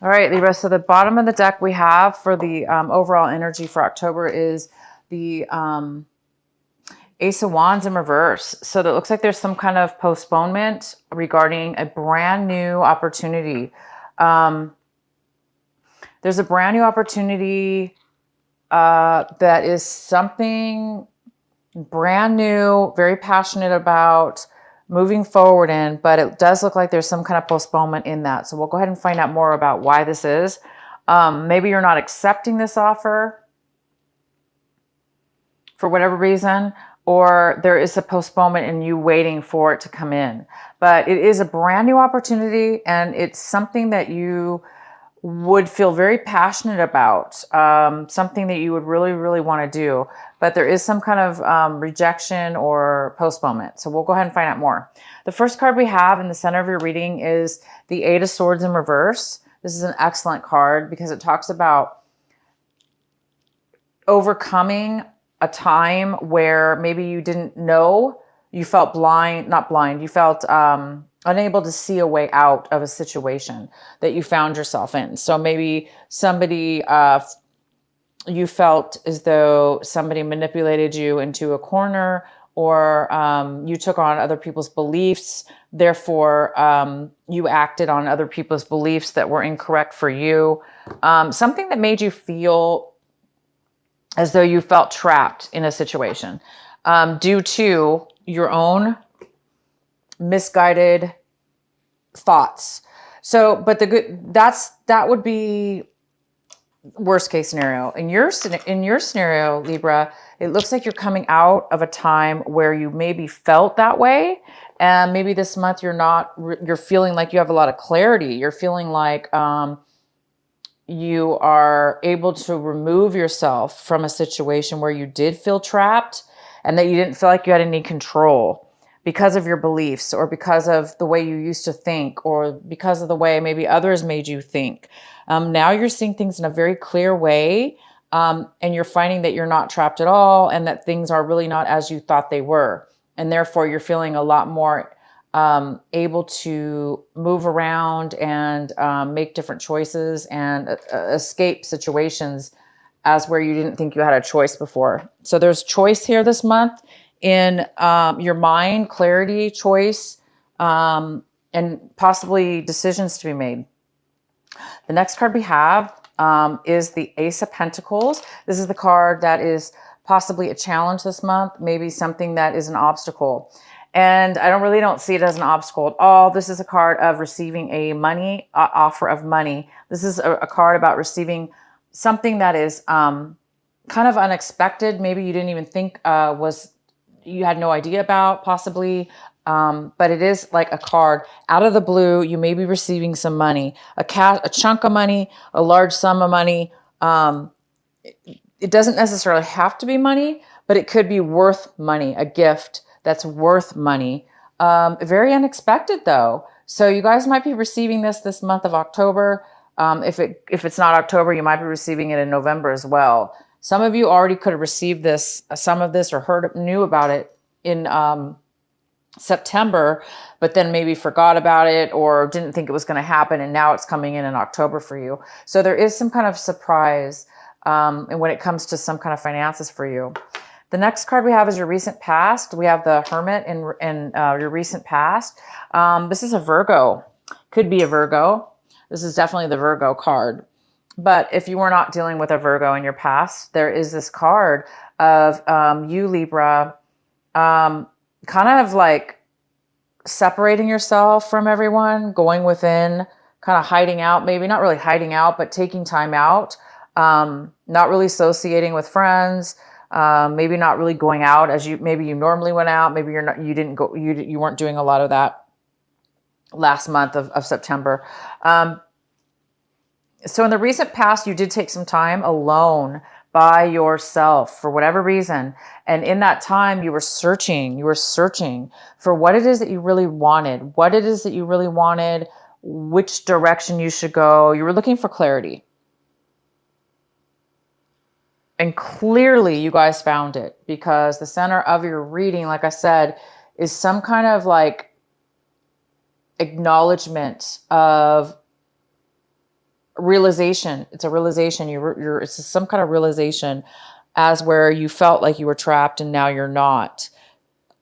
All right, Libra. So the bottom of the deck we have for the overall energy for October is the Ace of Wands in reverse. So that looks like there's some kind of postponement regarding a brand new opportunity. There's a brand new opportunity that is something brand new, very passionate about moving forward in, but it does look like there's some kind of postponement in that. So we'll go ahead and find out more about why this is. Maybe you're not accepting this offer for whatever reason, or there is a postponement and you waiting for it to come in. But it is a brand new opportunity, and it's something that you would feel very passionate about, something that you would really, really want to do. But there is some kind of rejection or postponement. So we'll go ahead and find out more. The first card we have in the center of your reading is the Eight of Swords in reverse. This is an excellent card because it talks about overcoming a time where maybe you didn't know, you felt blind, not blind, you felt unable to see a way out of a situation that you found yourself in. So maybe somebody, you felt as though somebody manipulated you into a corner, or you took on other people's beliefs. Therefore, you acted on other people's beliefs that were incorrect for you. Something that made you feel as though you felt trapped in a situation due to your own misguided thoughts. So, but that would be worst case scenario. In your scenario, Libra, it looks like you're coming out of a time where you maybe felt that way, and maybe this month you're feeling like you have a lot of clarity. You're feeling like you are able to remove yourself from a situation where you did feel trapped and that you didn't feel like you had any control because of your beliefs, or because of the way you used to think, or because of the way maybe others made you think. Now you're seeing things in a very clear way, and you're finding that you're not trapped at all, and that things are really not as you thought they were. And therefore you're feeling a lot more able to move around and make different choices and escape situations as where you didn't think you had a choice before. So there's choice here this month in your mind, clarity, choice, and possibly decisions to be made. The next card we have is the Ace of Pentacles. This is the card that is possibly a challenge this month, maybe something that is an obstacle. And I don't see it as an obstacle at all. This is a card of receiving a offer of money. This is a card about receiving something that is kind of unexpected. Maybe you didn't even think you had no idea about, possibly. But it is like a card out of the blue. You may be receiving some money, a chunk of money, a large sum of money. It doesn't necessarily have to be money, but it could be worth money, a gift that's worth money. Very unexpected though. So you guys might be receiving this month of October. If it's not October, you might be receiving it in November as well. Some of you already could have received some of this, or knew about it in September, but then maybe forgot about it or didn't think it was going to happen. And now it's coming in October for you. So there is some kind of surprise and when it comes to some kind of finances for you. The next card we have is your recent past. We have the Hermit in your recent past. This is a Virgo. Could be a Virgo. This is definitely the Virgo card. But if you were not dealing with a Virgo in your past, there is this card of you, Libra, kind of like separating yourself from everyone, going within, kind of hiding out, maybe not really hiding out, but taking time out, not really associating with friends, maybe not really going out as maybe you normally went out. Maybe you weren't doing a lot of that last month of September. So in the recent past, you did take some time alone by yourself for whatever reason. And in that time, you were searching for what it is that you really wanted, which direction you should go. You were looking for clarity. And clearly you guys found it, because the center of your reading, like I said, is some kind of like acknowledgement of realization. It's a realization. It's some kind of realization as where you felt like you were trapped and now you're not,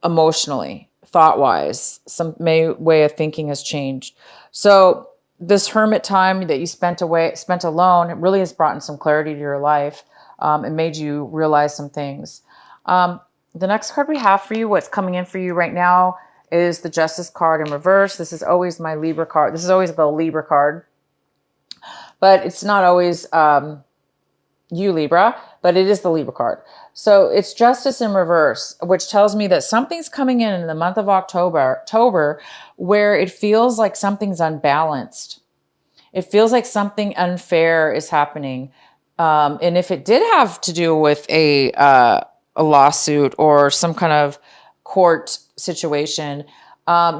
emotionally, thought wise. Some way of thinking has changed. So this hermit time that you spent alone, it really has brought in some clarity to your life. It made you realize some things. The next card we have for you, what's coming in for you right now, is the Justice card in reverse. This is always my Libra card. This is always the Libra card, but it's not always you, Libra, but it is the Libra card. So it's Justice in reverse, which tells me that something's coming in the month of October, where it feels like something's unbalanced. It feels like something unfair is happening. And if it did have to do with a lawsuit or some kind of court situation,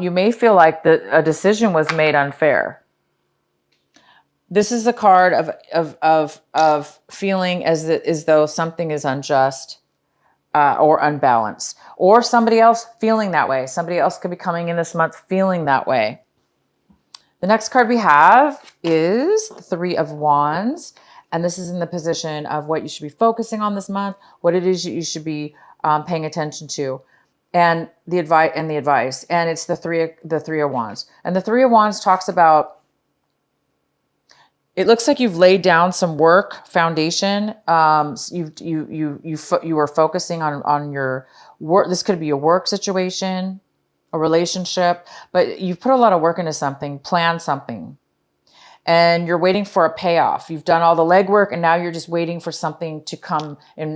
you may feel like a decision was made unfair. This is a card of feeling as though something is unjust or unbalanced, or somebody else feeling that way. Somebody else could be coming in this month feeling that way. The next card we have is the Three of Wands, and this is in the position of what you should be focusing on this month, what it is that you should be paying attention to, and the advice. And it's the Three of Wands, and the Three of Wands talks about. It looks like you've laid down some work foundation. You were focusing on your work. This could be a work situation, a relationship, but you've put a lot of work into something, planned something, and you're waiting for a payoff. You've done all the legwork, and now you're just waiting for something to come to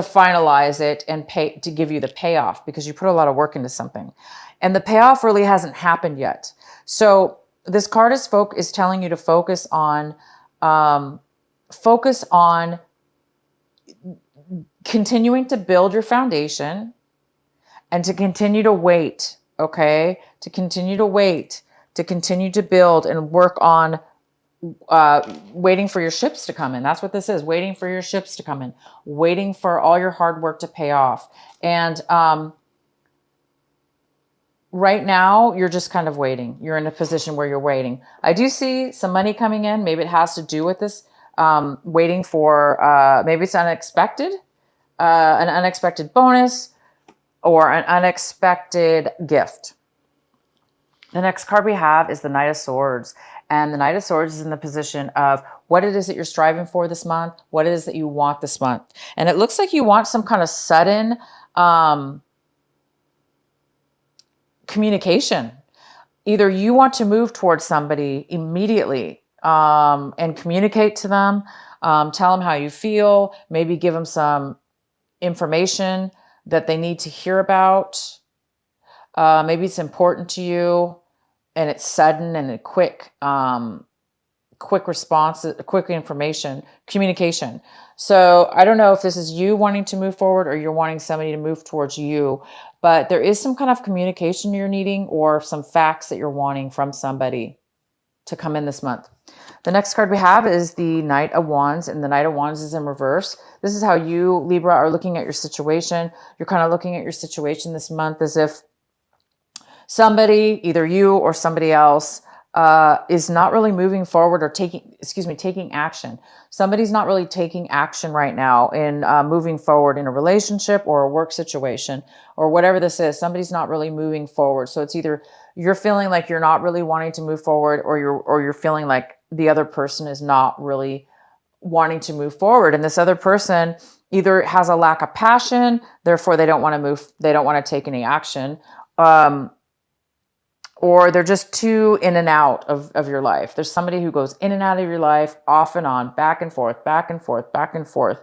finalize it and to give you the payoff, because you put a lot of work into something, and the payoff really hasn't happened yet. So this card is telling you to focus on continuing to build your foundation, and to continue to wait. Okay, to continue to wait, to continue to build and work on waiting for your ships to come in. That's what this is. Waiting for your ships to come in. Waiting for all your hard work to pay off. And right now, you're just kind of waiting. You're in a position where you're waiting. I do see some money coming in. Maybe it has to do with this. Waiting for, maybe it's unexpected, an unexpected bonus or an unexpected gift. The next card we have is the Knight of Swords. And the Knight of Swords is in the position of what it is that you're striving for this month, what it is that you want this month. And it looks like you want some kind of sudden communication. Either you want to move towards somebody immediately and communicate to them, tell them how you feel, maybe give them some information that they need to hear about. Maybe it's important to you and it's sudden and a quick response, quick information, communication. So I don't know if this is you wanting to move forward or you're wanting somebody to move towards you, but there is some kind of communication you're needing or some facts that you're wanting from somebody to come in this month. The next card we have is the Knight of Wands, and the Knight of Wands is in reverse. This is how you, Libra, are looking at your situation. You're kind of looking at your situation this month as if somebody, either you or somebody else, is not really moving forward or taking action. Somebody's not really taking action right now in moving forward in a relationship or a work situation or whatever this is. Somebody's not really moving forward. So it's either you're feeling like you're not really wanting to move forward, or you're feeling like the other person is not really wanting to move forward. And this other person either has a lack of passion, therefore they don't want to move, they don't want to take any action, or they're just too in and out of your life. There's somebody who goes in and out of your life, off and on, back and forth, back and forth, back and forth.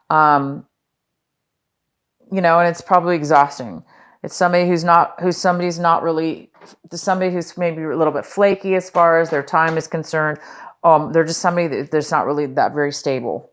And it's probably exhausting. It's somebody who's maybe a little bit flaky as far as their time is concerned. They're just somebody that's not really that very stable.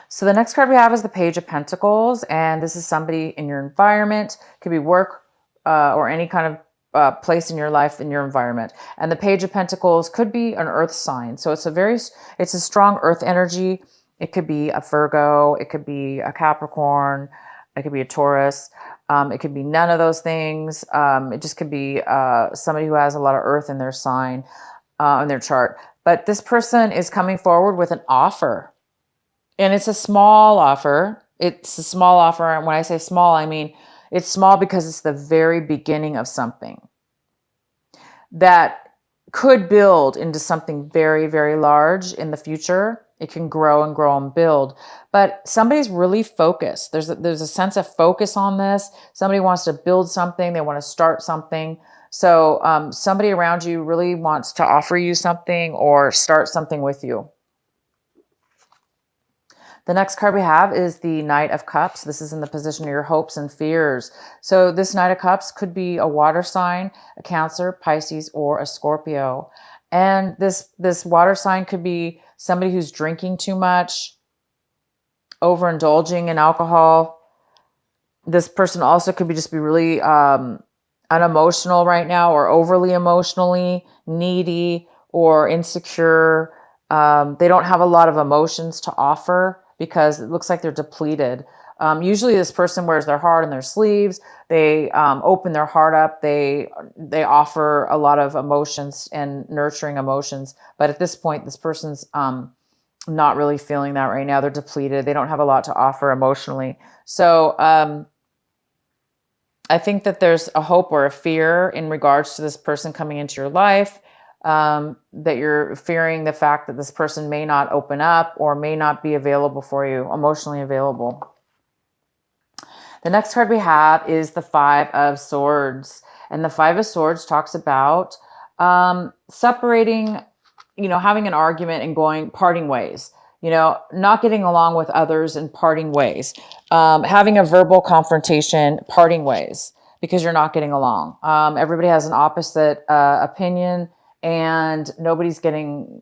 So the next card we have is the Page of Pentacles, and this is somebody in your environment. It could be work, or any kind of place in your life, in your environment. And the Page of Pentacles could be an earth sign. So it's a strong earth energy. It could be a Virgo, it could be a Capricorn, it could be a Taurus. It could be none of those things. It just could be somebody who has a lot of earth in their sign, in their chart. But this person is coming forward with an offer. And it's a small offer. It's a small offer. And when I say small, I mean it's small because it's the very beginning of something that could build into something very, very large in the future. It can grow and grow and build. But somebody's really focused. There's a sense of focus on this. Somebody wants to build something. They want to start something. So somebody around you really wants to offer you something or start something with you. The next card we have is the Knight of Cups. This is in the position of your hopes and fears. So this Knight of Cups could be a water sign, a Cancer, Pisces, or a Scorpio. And this water sign could be somebody who's drinking too much, overindulging in alcohol. This person also could be really unemotional right now, or overly emotionally needy or insecure. They don't have a lot of emotions to offer because it looks like they're depleted. Usually this person wears their heart on their sleeves. They open their heart up. They offer a lot of emotions and nurturing emotions. But at this point, this person's not really feeling that right now. They're depleted. They don't have a lot to offer emotionally. So I think that there's a hope or a fear in regards to this person coming into your life. That you're fearing the fact that this person may not open up or may not be available for you, emotionally available. The next card we have is the Five of Swords. And the Five of Swords talks about separating, having an argument and parting ways, not getting along with others and parting ways, having a verbal confrontation, parting ways, because you're not getting along. Everybody has an opposite opinion. And nobody's getting,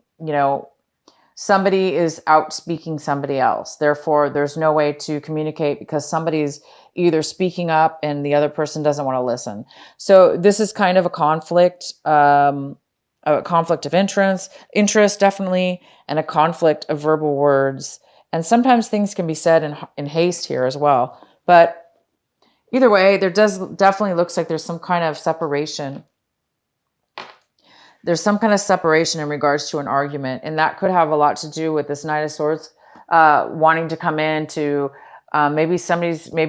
somebody is out speaking somebody else. Therefore, there's no way to communicate because somebody's either speaking up and the other person doesn't want to listen. So this is kind of a conflict of interest definitely, and a conflict of verbal words. And sometimes things can be said in haste here as well. But either way, there definitely looks like there's some kind of separation. There's some kind of separation in regards to an argument. And that could have a lot to do with this Knight of Swords wanting to come in to, maybe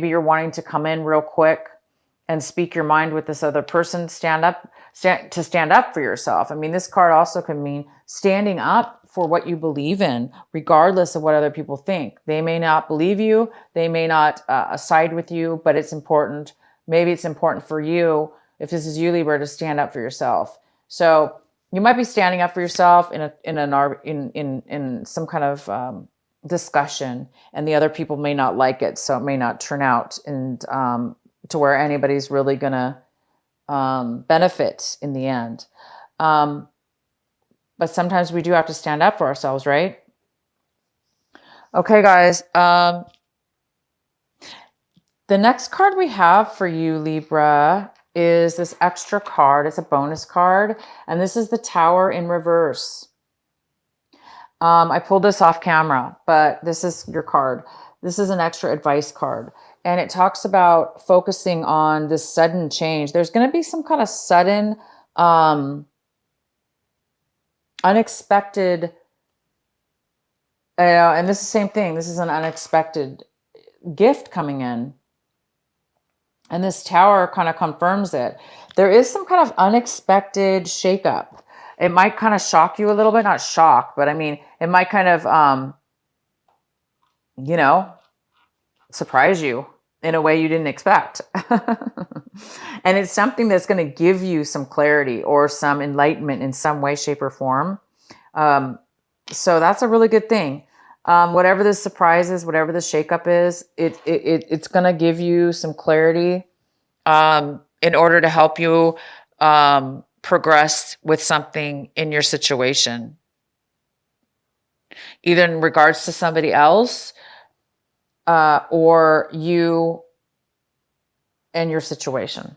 you're wanting to come in real quick and speak your mind with this other person, stand up for yourself. I mean, this card also can mean standing up for what you believe in, regardless of what other people think. They may not believe you. They may not side with you, but it's important. Maybe it's important for you, if this is you, Libra, to stand up for yourself. So you might be standing up for yourself in some kind of discussion, and the other people may not like it, so it may not turn out and to where anybody's really gonna benefit in the end. But sometimes we do have to stand up for ourselves, right? Okay, guys. The next card we have for you, Libra, is this extra card. It's a bonus card, and this is the Tower in reverse. I pulled this off camera, but this is your card. This is an extra advice card, and it talks about focusing on this sudden change. There's going to be some kind of sudden, unexpected, and this is the same thing. This is an unexpected gift coming in. And this Tower kind of confirms it. There is some kind of unexpected shakeup. It might kind of shock you a little bit, not shock, but I mean, it might kind of, surprise you in a way you didn't expect. And it's something that's going to give you some clarity or some enlightenment in some way, shape, or form. So that's a really good thing. Whatever this surprise is, whatever the shakeup is, it's going to give you some clarity in order to help you progress with something in your situation, either in regards to somebody else or you and your situation.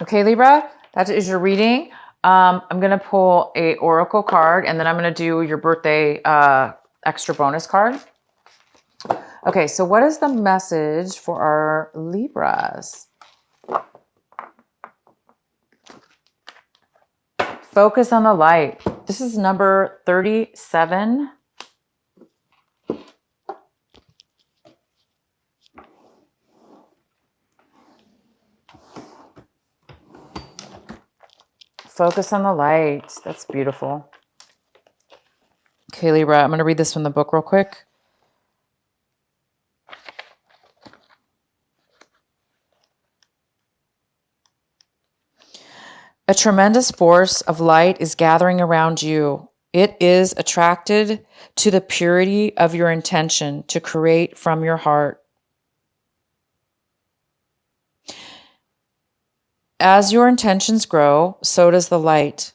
Okay, Libra, that is your reading. I'm going to pull a oracle card, and then I'm going to do your birthday extra bonus card. Okay, so what is the message for our Libras? Focus on the light. This is number 37. Focus on the light. That's beautiful. Okay, Libra, I'm going to read this from the book real quick. A tremendous force of light is gathering around you. It is attracted to the purity of your intention to create from your heart. As your intentions grow, so does the light.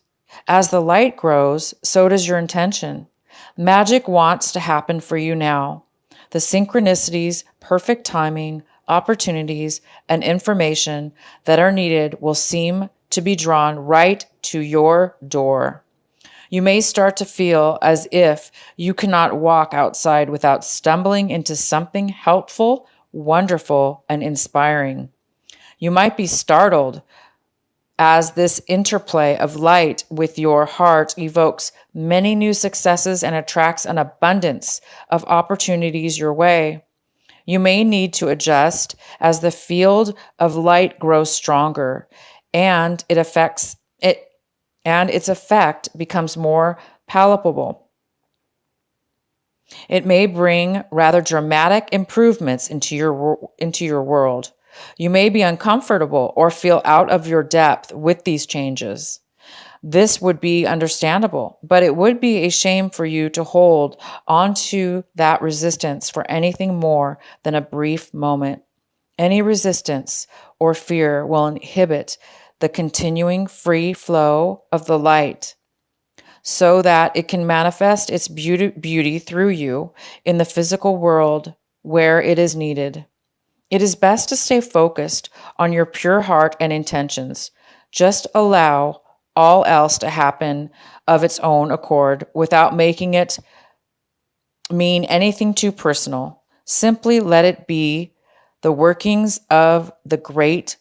As the light grows, so does your intention. Magic wants to happen for you now. The synchronicities, perfect timing, opportunities, and information that are needed will seem to be drawn right to your door. You may start to feel as if you cannot walk outside without stumbling into something helpful, wonderful, and inspiring. You might be startled as this interplay of light with your heart evokes many new successes and attracts an abundance of opportunities your way. You may need to adjust as the field of light grows stronger and its effect becomes more palpable. It may bring rather dramatic improvements into your world. You may be uncomfortable or feel out of your depth with these changes. This would be understandable, but it would be a shame for you to hold onto that resistance for anything more than a brief moment. Any resistance or fear will inhibit the continuing free flow of the light so that it can manifest its beauty through you in the physical world where it is needed. It is best to stay focused on your pure heart and intentions. Just allow all else to happen of its own accord without making it mean anything too personal. Simply let it be the workings of the great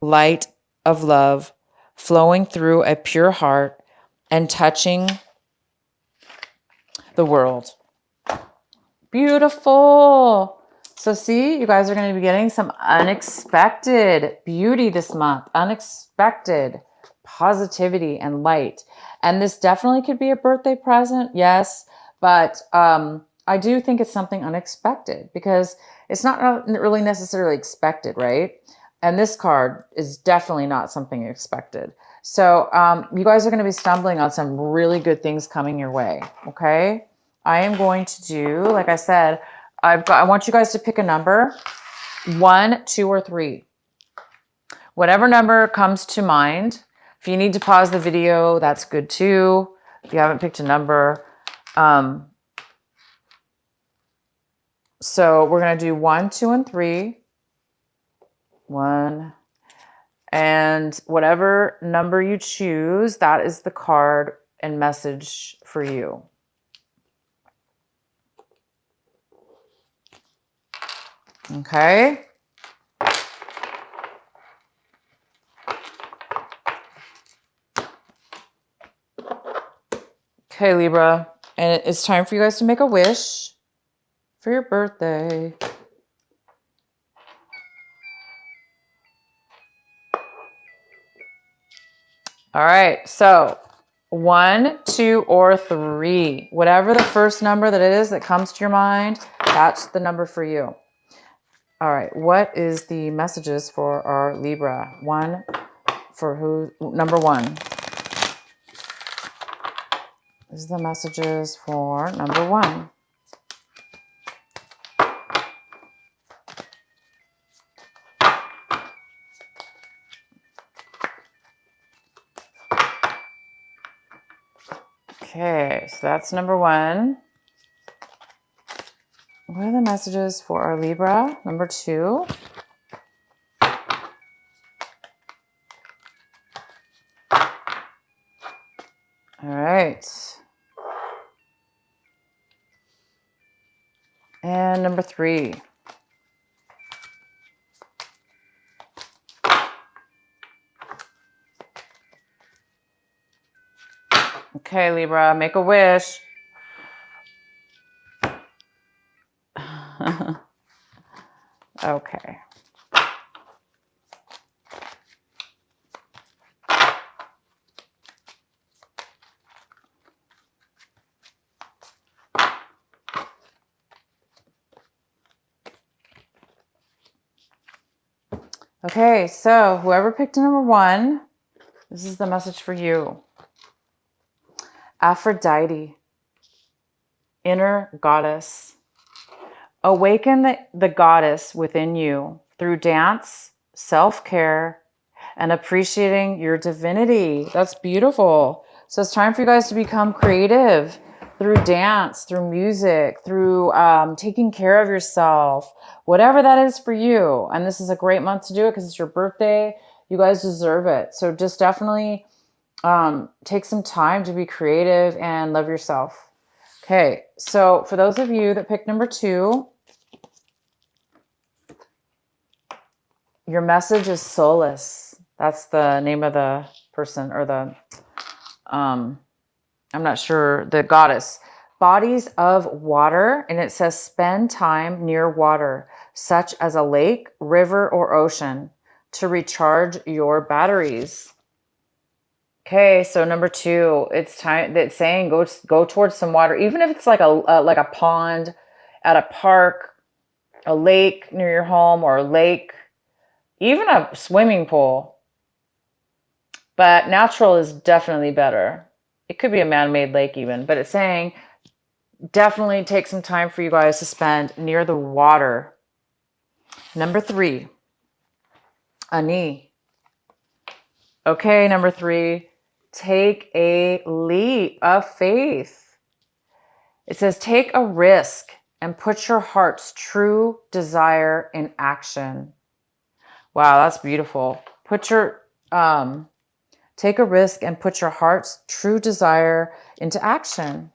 light of love flowing through a pure heart and touching the world. Beautiful. So see, you guys are going to be getting some unexpected beauty this month, unexpected positivity and light. And this definitely could be a birthday present, yes, but I do think it's something unexpected because it's not really necessarily expected, right? And this card is definitely not something expected. So you guys are going to be stumbling on some really good things coming your way, okay? I am going to do, like I said, I want you guys to pick a number, 1, 2, or 3. Whatever number comes to mind. If you need to pause the video, that's good too. If you haven't picked a number. So we're going to do 1, 2, and 3. 1. And whatever number you choose, that is the card and message for you. Okay. Okay, Libra. And it's time for you guys to make a wish for your birthday. All right. So 1, 2, or 3. Whatever the first number that it is that comes to your mind, that's the number for you. All right. What is the messages for our Libra? Number 1. This is the messages for number 1. Okay, so that's number 1. What are the messages for our Libra? Number 2. All right. And number 3. Okay, Libra, make a wish. Okay. Okay, so whoever picked number 1, this is the message for you. Aphrodite, inner goddess. Awaken the goddess within you through dance, self-care, and appreciating your divinity. That's beautiful. So it's time for you guys to become creative through dance, through music, through taking care of yourself, whatever that is for you. And this is a great month to do it because it's your birthday. You guys deserve it. So just definitely take some time to be creative and love yourself. Okay, so for those of you that picked number 2, your message is solace. That's the name of the person, or the, I'm not sure, the goddess. Bodies of water, and it says spend time near water, such as a lake, river, or ocean, to recharge your batteries. Okay, so number 2, it's time. That's saying go towards some water, even if it's like a pond, at a park, a lake near your home, or a lake, even a swimming pool. But natural is definitely better. It could be a man-made lake even, but it's saying definitely take some time for you guys to spend near the water. Number 3, Ani. Okay, number 3. Take a leap of faith. It says, take a risk and put your heart's true desire in action. Wow, that's beautiful. Take a risk and put your heart's true desire into action.